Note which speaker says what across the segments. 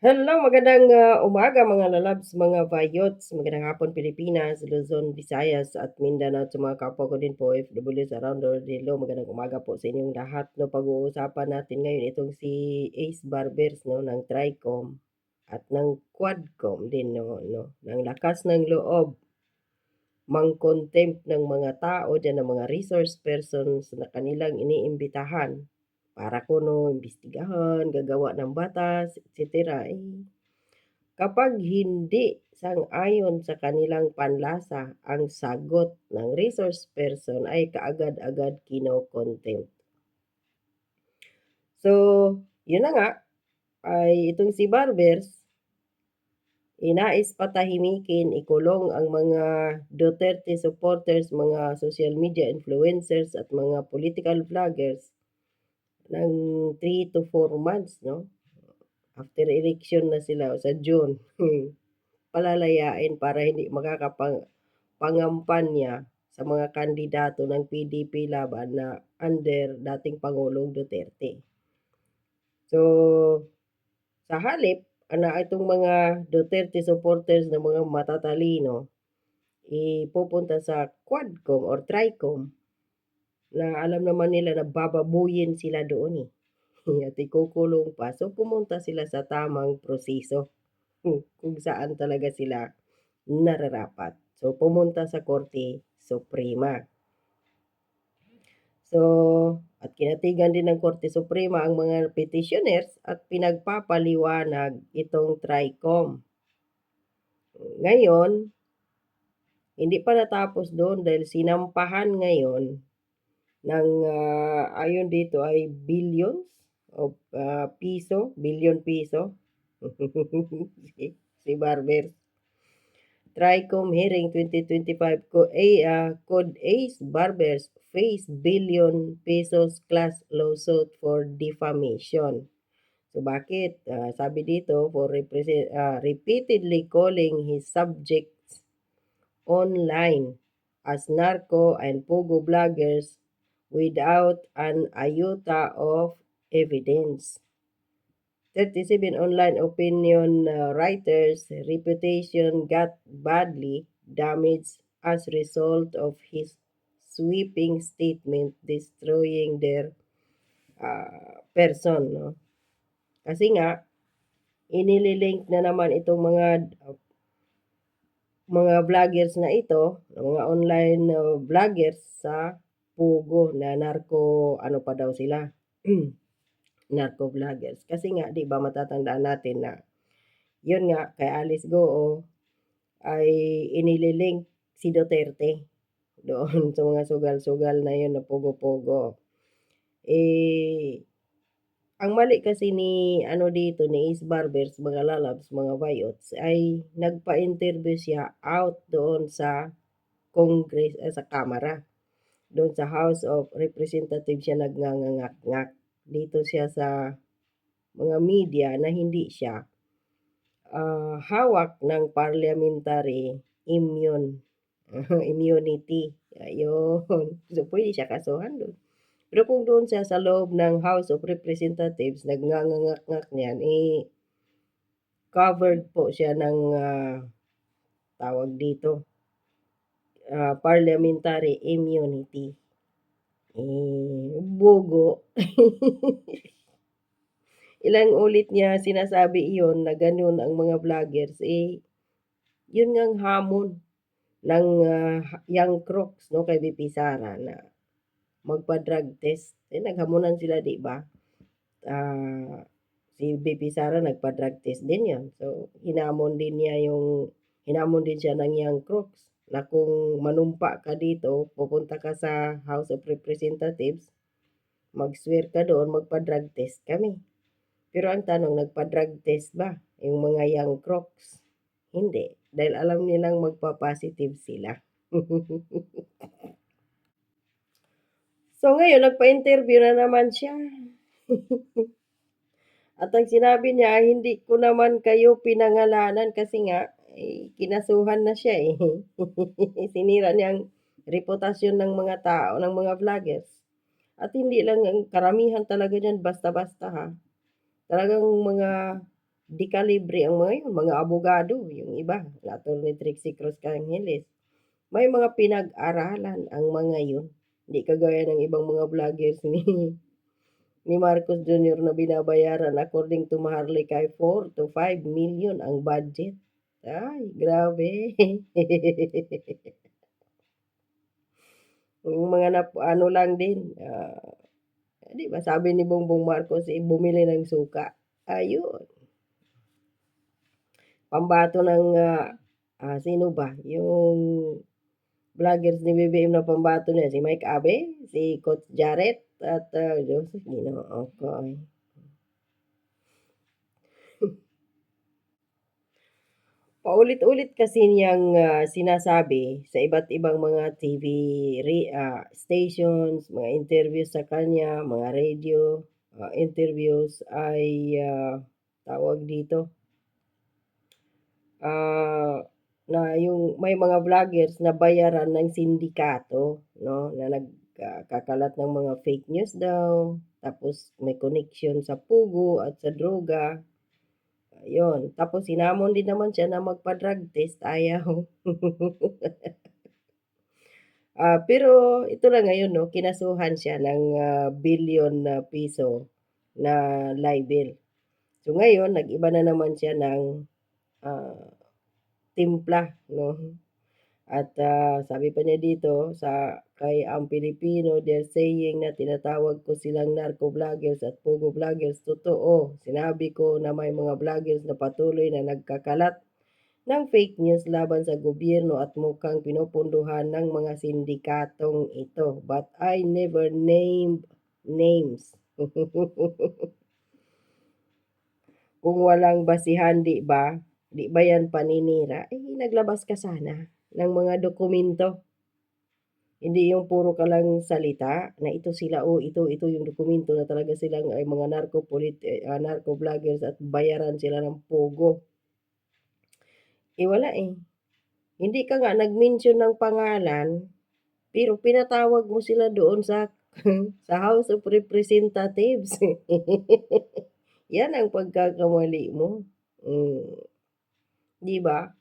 Speaker 1: Hello, magandang, umaga mga lalabs, mga vayots, magandang hapon Pilipinas, Luzon, Visayas at Mindanao at sa mga kapwa ko din po OFWs around the world. Hello, magandang umaga po sa inyong lahat 'no. Pag-uusapan natin ngayon itong si Ace Barbers 'no, ng Tricom at ng Quadcom din 'no, ng lakas ng loob mang-contempt ng mga tao diyan, ng mga resource persons na kanilang iniimbitahan para kuno imbestigahan, gagawa ng batas, et cetera, kapag hindi sang-ayon sa kanilang panlasa ang sagot ng resource person ay kaagad-agad kino-contempt. So, yun na nga, ay itong si Barbers, inais patahimikin, ikulong ang mga Duterte supporters, mga social media influencers at mga political vloggers ng 3 to 4 months 'no, after election na sila sa June. Palalayain para hindi pangampanya sa mga kandidato ng PDP laban na under dating Pangulong Duterte. So, sa halip na itong mga Duterte supporters na mga matatalino, pupunta sa Quadcom or Tricom na alam naman nila na bababuyin sila doon, at ikukulong pa. So, pumunta sila sa tamang proseso, kung saan talaga sila nararapat. So, pumunta sa Korte Suprema. So, at kinatigan din ng Korte Suprema ang mga petitioners at pinagpapaliwanag itong Tricom. Ngayon, hindi pa natapos doon dahil sinampahan ngayon ng, ayon dito ay billions of billion piso. Si Barbers. Tricom hearing 2025 Code Ace Barbers face billion pesos class lawsuit for defamation. So bakit? Sabi dito for repeatedly calling his subjects online as narco and pogo bloggers without an iota of evidence. 37 online opinion writers' reputation got badly damaged as result of his sweeping statement destroying their person. No? Kasi nga, inililink na naman itong mga vloggers na ito, mga online vloggers sa Pugo na narco, ano pa daw sila, narco vloggers. Kasi nga, di ba matatandaan natin na yun nga, kay Alice Goo ay inililink si Duterte doon sa mga sugal-sugal na yun na pogo-pogo. Ang mali kasi ni ano dito ni Ace Barbers, mga lalabs, mga vayots, ay nagpa-interview siya out doon sa Congress, sa Kamara. Doon sa House of Representatives siya nagnganganak-ngak. Dito siya sa mga media na hindi siya hawak ng parliamentary immunity. Ayun. So, pwede siya kasuhan doon. Pero kung doon siya sa loob ng House of Representatives, nagnganganak-ngak niyan, covered po siya ng tawag dito, parliamentary immunity. Bogo. Ilang ulit niya sinasabi iyon na gano'n ang mga vloggers, yun ngang hamon ng, young crooks 'no, kay VP Sara na magpa-drug test. Naghamunan sila 'di ba? Si VP Sara nagpa-drug test din 'yon. So, hinamon din siya ng young crooks na kung manumpa ka dito, pupunta ka sa House of Representatives, mag-swear ka doon, magpa-drug test kami. Pero ang tanong, nagpa-drug test ba yung mga young crooks? Hindi, dahil alam nilang magpa-positive sila. So ngayon nagpa-interview na naman siya. At ang sinabi niya, hindi ko naman kayo pinangalanan kasi nga, kinasuhan na siya eh. Sinira niya ang reputasyon ng mga tao, ng mga vloggers. At hindi lang ang karamihan talaga diyan basta-basta ha. Talagang mga Dekalibre ang mga yun, mga abogado, yung iba, Attorney Trixie Cruz Cangeles. May mga pinag-aralan ang mga yun. Hindi kagaya ng ibang mga vloggers ni Marcos Jr. na binabayaran according to Maharlika ay 4 to 5 million ang budget. Ay, grabe. Yung mga ano lang din, 'di ba sabi ni Bongbong Marcos, bumili ng suka. Ayun, pambato ng, sino ba, yung vloggers ni BBM na pambato niya, si Mike Abe, si Coach Jarrett, at, Diyos Ginoo ko. Paulit-ulit kasi niyang, sinasabi sa iba't ibang mga TV stations, mga interviews sa kanya, mga radio, interviews ay, tawag dito, ah, na yung may mga vloggers na bayaran ng sindikato 'no, na kakalat ng mga fake news daw, tapos may connection sa pugo at sa droga, ayun. Tapos hinamon din naman siya na magpa-drug test, ayaw. Pero ito na ngayon 'no, kinasuhan siya ng, bilyon na piso na libel. So ngayon nag-iba na naman siya ng, ah, timpla 'no, at, sabi pa niya dito sa kay ang Pilipino, they're saying na tinatawag ko silang narco vloggers at pogo vloggers. Totoo, sinabi ko na may mga vloggers na patuloy na nagkakalat ng fake news laban sa gobyerno at mukhang pinupunduhan ng mga sindikatong ito. But I never named names. Kung walang basihan, 'di ba? 'Di ba 'yan paninira? Naglabas ka sana ng mga dokumento. Hindi yung puro ka lang salita na ito sila, ito yung dokumento na talaga silang ay mga narco vloggers at bayaran sila ng pogo. Wala, eh. Hindi ka nga nag-mention ng pangalan, pero pinatawag mo sila doon sa sa House of Representatives. 'Yan ang pagkakamali mo, hmm, 'di ba?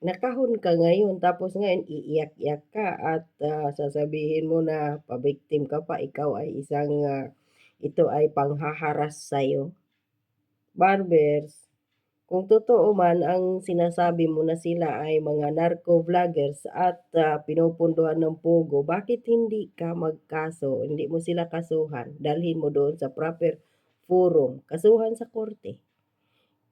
Speaker 1: Nakahon ka ngayon tapos ngayon iiyak-iyak ka at, sasabihin mo na pa-victim ka pa, ikaw ay isang, ito ay panghaharas sa'yo. Barbers, kung totoo man ang sinasabi mo na sila ay mga narco vloggers at, pinupunduhan ng pogo, bakit hindi ka magkaso, hindi mo sila kasuhan, dalhin mo doon sa proper forum, kasuhan sa korte.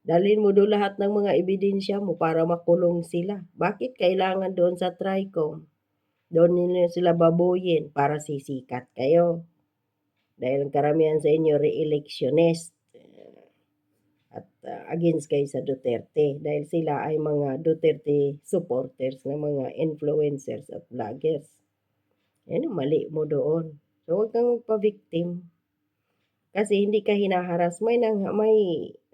Speaker 1: Dalhin mo doon lahat ng mga ebidensya mo para makulong sila. Bakit kailangan doon sa TRICOM? Doon ninyo sila babuyin para sisikat kayo. Dahil ang karamihan sa inyo re-electionist at against kayo sa Duterte dahil sila ay mga Duterte supporters na mga influencers at vloggers. Yan ang mali mo doon. So, huwag kang magpa-victim. Kasi hindi ka hinaharas, may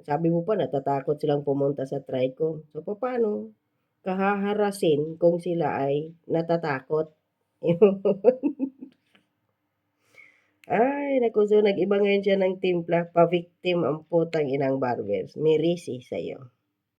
Speaker 1: sabi mo pa natatakot silang pumunta sa TRICOM. So, papaano ka haharasin kung sila ay natatakot? Ay naku, so nag-iba ngayon siya ng timpla, pa-victim ang putang inang Barbers, may risi sa'yo.